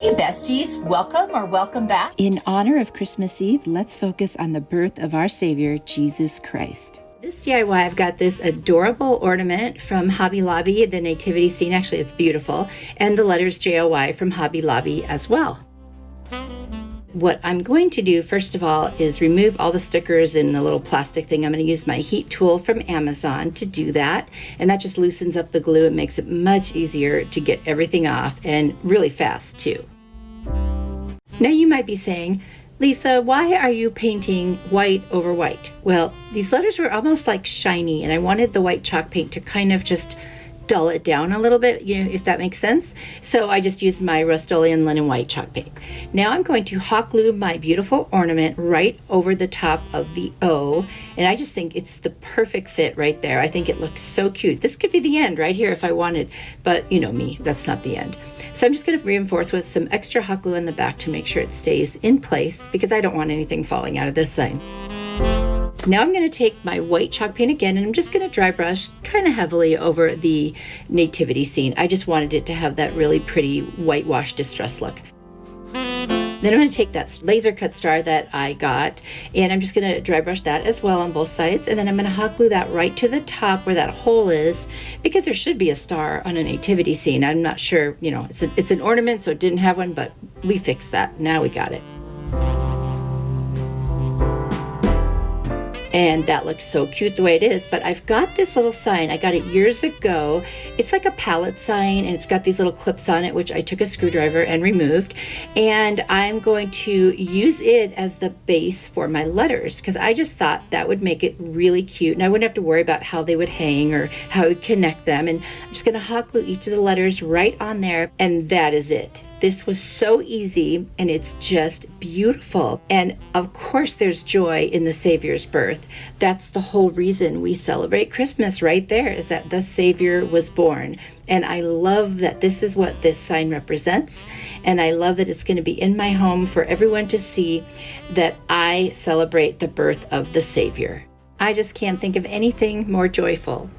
Hey besties, welcome or welcome back. In honor of Christmas Eve, let's focus on the birth of our Savior, Jesus Christ. This DIY, I've got this adorable ornament from Hobby Lobby, the nativity scene. Actually, it's beautiful. And the letters JOY from Hobby Lobby as well. What I'm going to do, first of all, is remove all the stickers in the little plastic thing. I'm going to use my heat tool from Amazon to do that. And that just loosens up the glue. It makes it much easier to get everything off, and really fast too. Now you might be saying, Lisa, why are you painting white over white? Well, these letters were almost like shiny, and I wanted the white chalk paint to kind of just dull it down a little bit, if that makes sense. So I just used my Rust-Oleum linen white chalk paint. Now I'm going to hot glue my beautiful ornament right over the top of the O, and I just think it's the perfect fit right there. I think it looks so cute. This could be the end right here if I wanted, but you know me, that's not the end. So I'm just going to reinforce with some extra hot glue in the back to make sure it stays in place, because I don't want anything falling out of this sign. Now I'm going to take my white chalk paint again, and I'm just going to dry brush kind of heavily over the nativity scene. I just wanted it to have that really pretty whitewash distress look. Then I'm going to take that laser cut star that I got, and I'm just going to dry brush that as well on both sides, and then I'm going to hot glue that right to the top where that hole is, because there should be a star on a nativity scene. I'm not sure, it's an ornament, so it didn't have one, but we fixed that. Now we got it. And that looks so cute the way it is. But I've got this little sign. I got it years ago. It's like a pallet sign, and it's got these little clips on it, which I took a screwdriver and removed. And I'm going to use it as the base for my letters, because I just thought that would make it really cute, and I wouldn't have to worry about how they would hang or how I would connect them. And I'm just going to hot glue each of the letters right on there, and that is it. This was so easy, and it's just beautiful. And of course, there's joy in the Savior's birth. That's the whole reason we celebrate Christmas right there, is that the Savior was born. And I love that this is what this sign represents. And I love that it's going to be in my home for everyone to see that I celebrate the birth of the Savior. I just can't think of anything more joyful.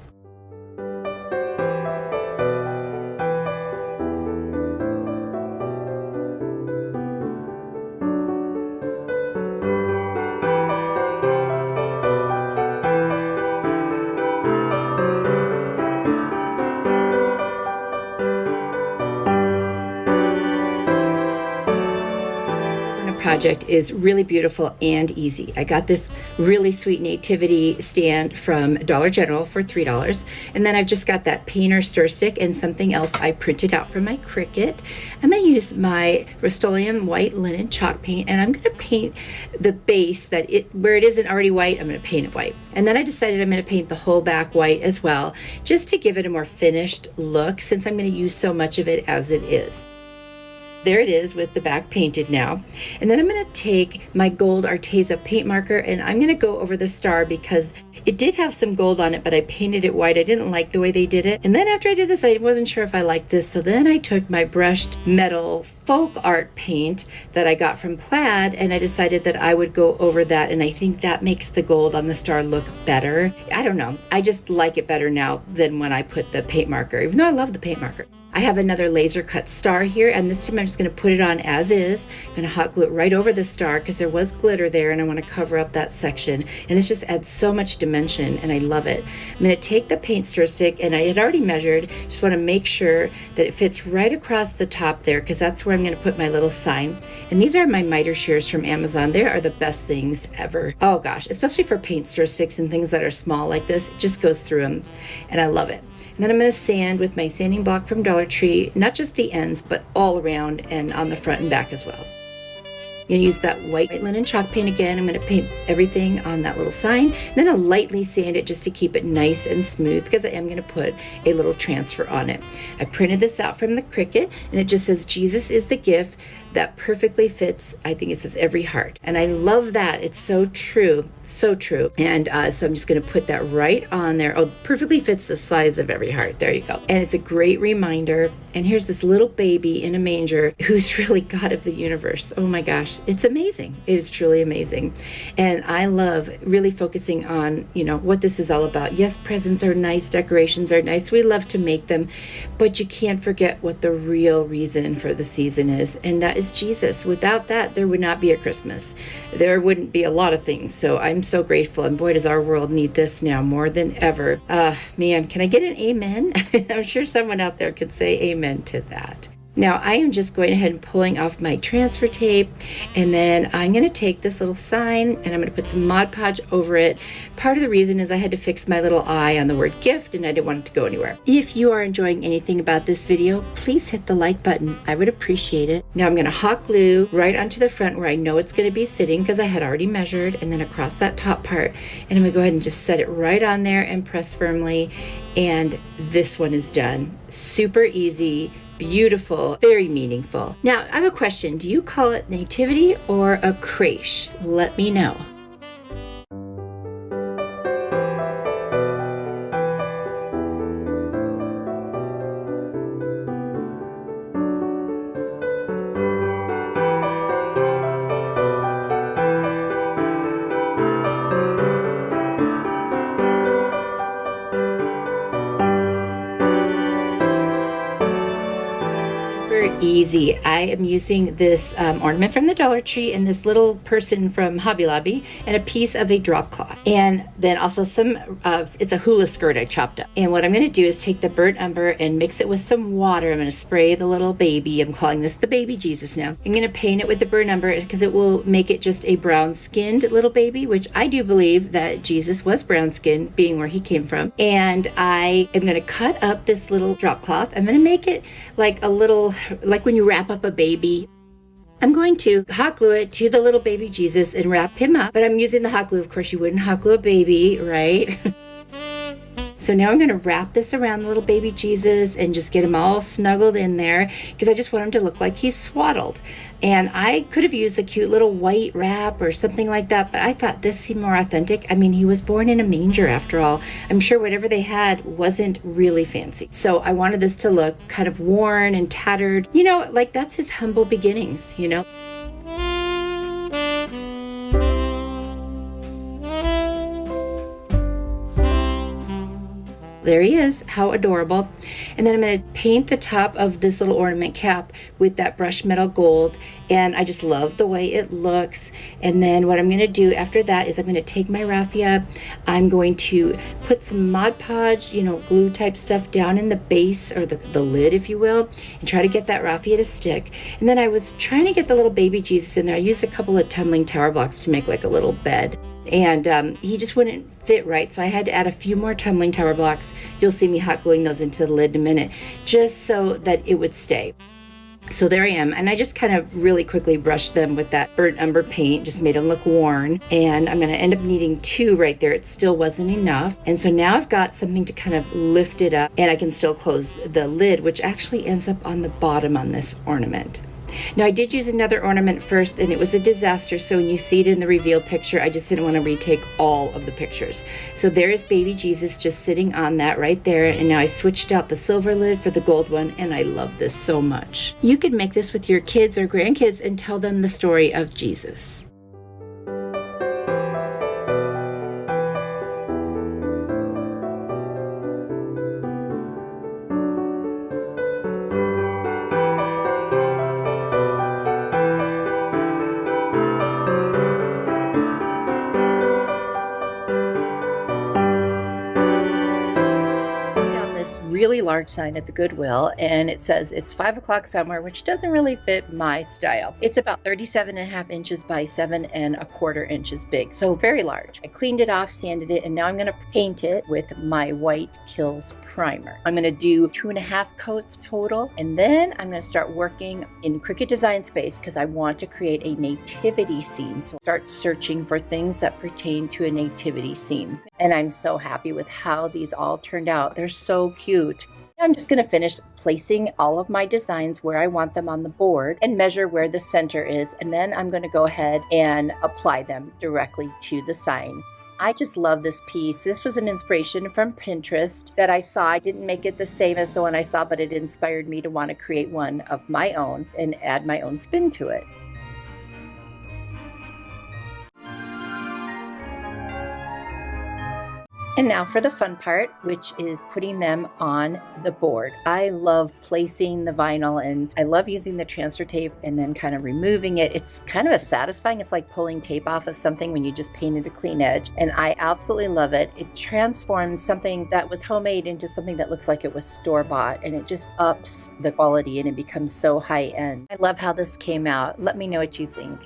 Project is really beautiful and easy. I got this really sweet nativity stand from Dollar General for $3, and then I've just got that painter stir stick and something else I printed out from my Cricut. I'm going to use my Rust-Oleum white linen chalk paint, and I'm going to paint the base where it isn't already white. I'm going to paint it white, and then I decided I'm going to paint the whole back white as well, just to give it a more finished look, since I'm going to use so much of it as it is. There it is with the back painted now. And then I'm going to take my gold Arteza paint marker, and I'm going to go over the star, because it did have some gold on it, but I painted it white. I didn't like the way they did it. And then after I did this, I wasn't sure if I liked this. So then I took my brushed metal folk art paint that I got from Plaid, and I decided that I would go over that. And I think that makes the gold on the star look better. I don't know. I just like it better now than when I put the paint marker, even though I love the paint marker. I have another laser cut star here, and this time I'm just going to put it on as is. I'm going to hot glue it right over the star, because there was glitter there, and I want to cover up that section. And this just adds so much dimension, and I love it. I'm going to take the paint stir stick, and I had already measured. Just want to make sure that it fits right across the top there, because that's where I'm going to put my little sign. And these are my miter shears from Amazon. They are the best things ever. Oh gosh, especially for paint stir sticks and things that are small like this. It just goes through them, and I love it. And then I'm going to sand with my sanding block from Dollar Tree, not just the ends, but all around and on the front and back as well. I'm going to use that white linen chalk paint again. I'm going to paint everything on that little sign. Then I'll lightly sand it just to keep it nice and smooth, because I am going to put a little transfer on it. I printed this out from the Cricut, and it just says, Jesus is the gift that perfectly fits, I think it says, every heart. And I love that. It's so true. So true. And so I'm just going to put that right on there. Oh, perfectly fits the size of every heart. There you go. And it's a great reminder. And here's this little baby in a manger who's really God of the universe. Oh my gosh, it's amazing. It is truly amazing. And I love really focusing on, what this is all about. Yes, presents are nice, decorations are nice. We love to make them, but you can't forget what the real reason for the season is, and that is Jesus. Without that, there would not be a Christmas. There wouldn't be a lot of things. So I'm so grateful, and boy, does our world need this now more than ever. Man, can I get an amen? I'm sure someone out there could say amen to that. Now I am just going ahead and pulling off my transfer tape, and then I'm going to take this little sign and I'm going to put some Mod Podge over it. Part of the reason is I had to fix my little eye on the word gift, and I didn't want it to go anywhere. If you are enjoying anything about this video, please hit the like button. I would appreciate it. Now I'm going to hot glue right onto the front where I know it's going to be sitting because I had already measured, and then across that top part, and I'm going to go ahead and just set it right on there and press firmly. And this one is done. Super easy, beautiful, very meaningful. Now, I have a question. Do you call it nativity or a creche? Let me know. Easy. I am using this ornament from the Dollar Tree and this little person from Hobby Lobby and a piece of a drop cloth. And then also it's a hula skirt I chopped up. And what I'm going to do is take the burnt umber and mix it with some water. I'm going to spray the little baby. I'm calling this the baby Jesus now. I'm going to paint it with the burnt umber because it will make it just a brown skinned little baby, which I do believe that Jesus was brown skinned, being where he came from. And I am going to cut up this little drop cloth. I'm going to make it like a little, like when you wrap up a baby. I'm going to hot glue it to the little baby Jesus and wrap him up, but I'm using the hot glue. Of course, you wouldn't hot glue a baby, right? So now I'm going to wrap this around the little baby Jesus and just get him all snuggled in there because I just want him to look like he's swaddled. And I could have used a cute little white wrap or something like that, but I thought this seemed more authentic. I mean, he was born in a manger after all. I'm sure whatever they had wasn't really fancy. So I wanted this to look kind of worn and tattered, like that's his humble beginnings, There he is. How adorable. And then I'm going to paint the top of this little ornament cap with that brushed metal gold. And I just love the way it looks. And then what I'm going to do after that is I'm going to take my raffia. I'm going to put some Mod Podge, glue type stuff down in the base or the lid, if you will, and try to get that raffia to stick. And then I was trying to get the little baby Jesus in there. I used a couple of tumbling tower blocks to make like a little bed. And he just wouldn't fit right, so I had to add a few more tumbling tower blocks. You'll see me hot gluing those into the lid in a minute, just so that it would stay. So there I am, and I just kind of really quickly brushed them with that burnt umber paint, just made them look worn, and I'm going to end up needing 2 right there. It still wasn't enough, and so now I've got something to kind of lift it up, and I can still close the lid, which actually ends up on the bottom on this ornament. Now I did use another ornament first and it was a disaster, so when you see it in the reveal picture, I just didn't want to retake all of the pictures. So there is baby Jesus just sitting on that right there, and now I switched out the silver lid for the gold one, and I love this so much. You could make this with your kids or grandkids and tell them the story of Jesus. Really large sign at the Goodwill, and it says it's 5 o'clock somewhere, which doesn't really fit my style. It's about 37.5 inches by 7.25 inches big, so very large. I cleaned it off, sanded it, and now I'm going to paint it with my White Kills primer. I'm going to do 2.5 coats total, and then I'm going to start working in Cricut Design Space because I want to create a nativity scene. So start searching for things that pertain to a nativity scene. And I'm so happy with how these all turned out. They're so cute. I'm just going to finish placing all of my designs where I want them on the board and measure where the center is, and then I'm going to go ahead and apply them directly to the sign. I just love this piece. This was an inspiration from Pinterest that I saw. I didn't make it the same as the one I saw, but it inspired me to want to create one of my own and add my own spin to it. And now for the fun part, which is putting them on the board. I love placing the vinyl, and I love using the transfer tape and then kind of removing it. It's kind of satisfying. It's like pulling tape off of something when you just painted a clean edge. And I absolutely love it. It transforms something that was homemade into something that looks like it was store-bought, and it just ups the quality and it becomes so high-end. I love how this came out. Let me know what you think.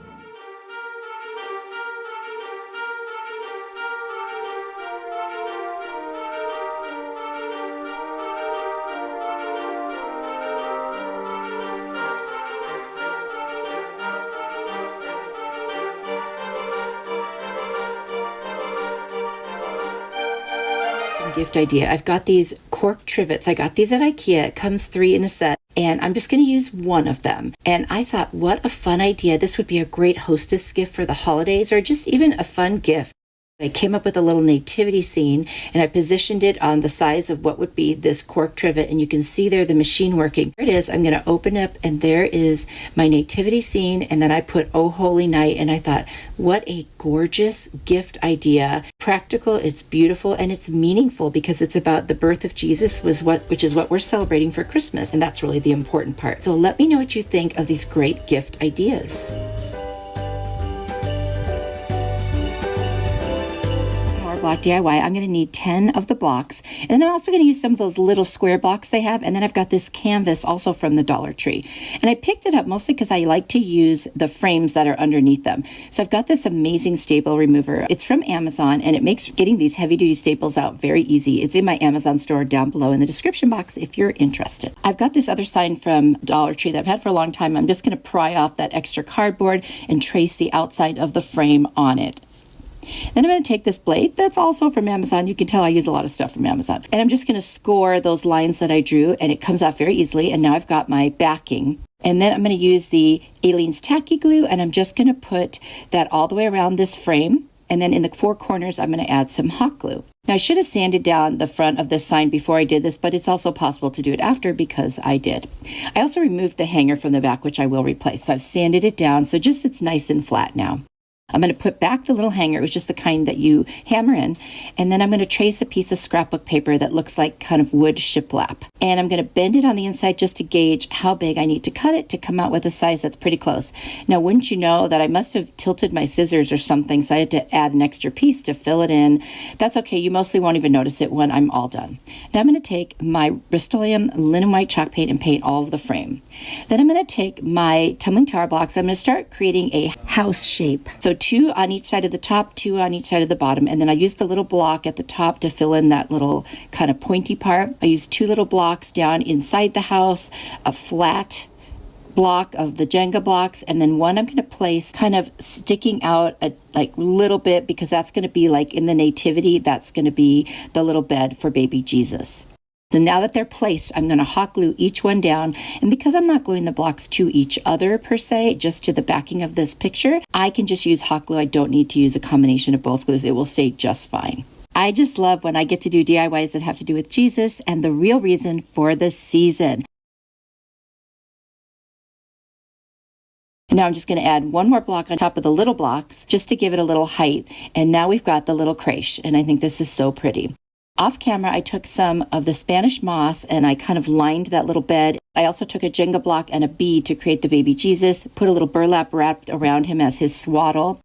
Gift idea. I've got these cork trivets. I got these at IKEA. It comes 3 in a set, and I'm just going to use one of them. And I thought, what a fun idea. This would be a great hostess gift for the holidays, or just even a fun gift. I came up with a little nativity scene, and I positioned it on the size of what would be this cork trivet, and you can see there the machine working. There it is. I'm going to open up, and there is my nativity scene, and then I put Oh Holy Night, and I thought, what a gorgeous gift idea. Practical, it's beautiful, and it's meaningful because it's about the birth of Jesus, which is what we're celebrating for Christmas, and that's really the important part. So let me know what you think of these great gift ideas. Block DIY. I'm going to need 10 of the blocks, and then I'm also going to use some of those little square blocks they have, and then I've got this canvas also from the Dollar Tree, and I picked it up mostly because I like to use the frames that are underneath them. So I've got this amazing staple remover. It's from Amazon, and it makes getting these heavy-duty staples out very easy. It's in my Amazon store down below in the description box if you're interested. I've got this other sign from Dollar Tree that I've had for a long time. I'm just going to pry off that extra cardboard and trace the outside of the frame on it. Then I'm going to take this blade that's also from Amazon. You can tell I use a lot of stuff from Amazon. And I'm just going to score those lines that I drew, and it comes out very easily. And now I've got my backing. And then I'm going to use the Aleene's Tacky Glue, and I'm just going to put that all the way around this frame. And then in the 4 corners, I'm going to add some hot glue. Now, I should have sanded down the front of this sign before I did this, but it's also possible to do it after because I did. I also removed the hanger from the back, which I will replace. So I've sanded it down, so just it's nice and flat now. I'm going to put back the little hanger, which is the kind that you hammer in, and then I'm going to trace a piece of scrapbook paper that looks like kind of wood shiplap. And I'm going to bend it on the inside just to gauge how big I need to cut it to come out with a size that's pretty close. Now, wouldn't you know that I must have tilted my scissors or something, so I had to add an extra piece to fill it in. That's okay. You mostly won't even notice it when I'm all done. Now I'm going to take my Rust-Oleum linen white chalk paint and paint all of the frame. Then I'm going to take my tumbling tower blocks. I'm going to start creating a house shape. So 2 on each side of the top, 2 on each side of the bottom, and then I use the little block at the top to fill in that little kind of pointy part. I use 2 little blocks down inside the house, a flat block of the Jenga blocks, and then one I'm going to place kind of sticking out a little bit because that's going to be like in the nativity, that's going to be the little bed for baby Jesus. So now that they're placed, I'm going to hot glue each one down. And because I'm not gluing the blocks to each other per se, just to the backing of this picture, I can just use hot glue. I don't need to use a combination of both glues. It will stay just fine. I just love when I get to do DIYs that have to do with Jesus and the real reason for the season. And now I'm just going to add one more block on top of the little blocks just to give it a little height. And now we've got the little creche. And I think this is so pretty. Off camera, I took some of the Spanish moss and I kind of lined that little bed. I also took a Jenga block and a bead to create the baby Jesus, put a little burlap wrapped around him as his swaddle.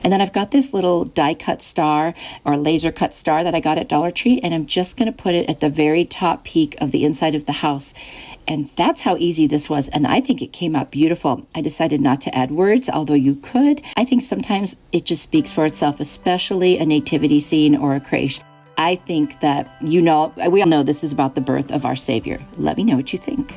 And then I've got this little die cut star or laser cut star that I got at Dollar Tree, and I'm just going to put it at the very top peak of the inside of the house. And that's how easy this was, and I think it came out beautiful. I decided not to add words, although you could. I think sometimes it just speaks for itself, especially a nativity scene or a creche. I think that, we all know this is about the birth of our Savior. Let me know what you think.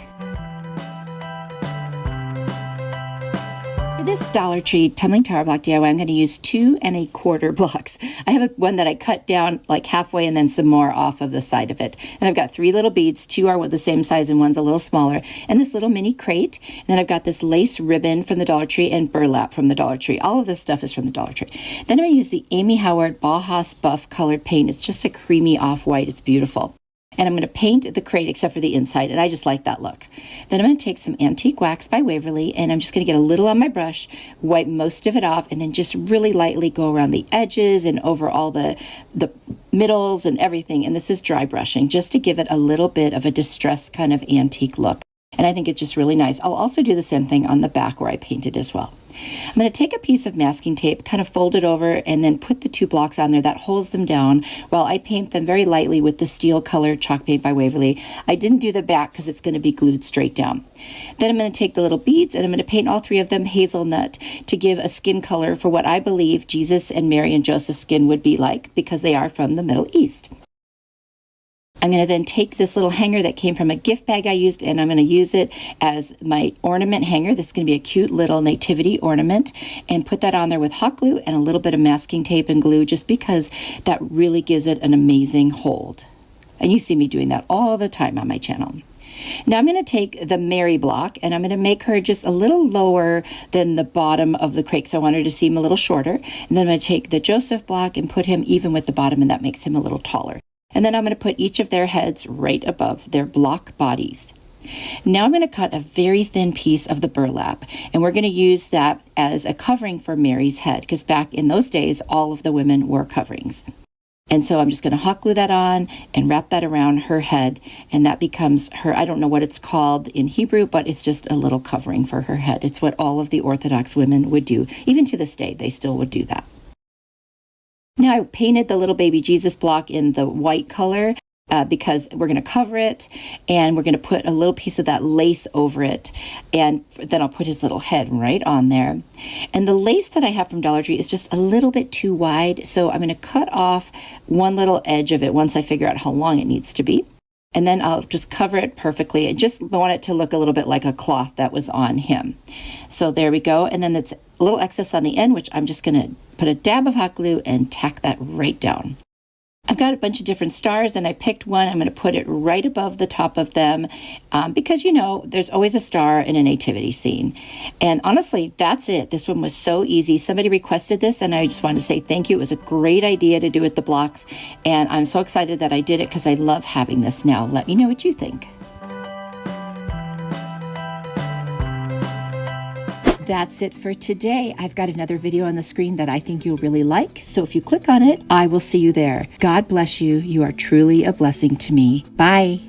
For this Dollar Tree Tumbling Tower Block DIY, I'm going to use 2 1/4 blocks. I have one that I cut down like halfway and then some more off of the side of it. And I've got 3 little beads. 2 are the same size and one's a little smaller. And this little mini crate. And then I've got this lace ribbon from the Dollar Tree and burlap from the Dollar Tree. All of this stuff is from the Dollar Tree. Then I'm going to use the Amy Howard Bauhaus Buff colored paint. It's just a creamy off-white. It's beautiful. And I'm going to paint the crate except for the inside, and I just like that look. Then I'm going to take some Antique Wax by Waverly, and I'm just going to get a little on my brush, wipe most of it off, and then just really lightly go around the edges and over all the middles and everything. And this is dry brushing, just to give it a little bit of a distressed kind of antique look. And I think it's just really nice. I'll also do the same thing on the back where I painted as well. I'm going to take a piece of masking tape, kind of fold it over, and then put the 2 blocks on there. That holds them down while I paint them very lightly with the steel colored chalk paint by Waverly. I didn't do the back because it's going to be glued straight down. Then I'm going to take the little beads and I'm going to paint all 3 of them hazelnut to give a skin color for what I believe Jesus and Mary and Joseph's skin would be like, because they are from the Middle East. I'm going to then take this little hanger that came from a gift bag I used, and I'm going to use it as my ornament hanger. This is going to be a cute little nativity ornament, and put that on there with hot glue and a little bit of masking tape and glue, just because that really gives it an amazing hold. And you see me doing that all the time on my channel. Now I'm going to take the Mary block and I'm going to make her just a little lower than the bottom of the crate, so I want her to seem a little shorter. And then I'm going to take the Joseph block and put him even with the bottom, and that makes him a little taller. And then I'm going to put each of their heads right above their block bodies. Now I'm going to cut a very thin piece of the burlap, and we're going to use that as a covering for Mary's head, because back in those days, all of the women wore coverings. And so I'm just going to hot glue that on and wrap that around her head, and that becomes her, I don't know what it's called in Hebrew, but it's just a little covering for her head. It's what all of the Orthodox women would do. Even to this day, they still would do that. Now I painted the little baby Jesus block in the white color because we're going to cover it, and we're going to put a little piece of that lace over it, and then I'll put his little head right on there. And the lace that I have from Dollar Tree is just a little bit too wide, so I'm going to cut off one little edge of it once I figure out how long it needs to be. And then I'll just cover it perfectly. I just want it to look a little bit like a cloth that was on him. So there we go. And then it's a little excess on the end, which I'm just going to put a dab of hot glue and tack that right down. I've got a bunch of different stars, and I picked one. I'm going to put it right above the top of them because, you know, there's always a star in a nativity scene. And honestly, that's it. This one was so easy. Somebody requested this, and I just wanted to say thank you. It was a great idea to do with the blocks, and I'm so excited that I did it because I love having this now. Let me know what you think. That's it for today. I've got another video on the screen that I think you'll really like, so if you click on it, I will see you there. God bless you. You are truly a blessing to me. Bye.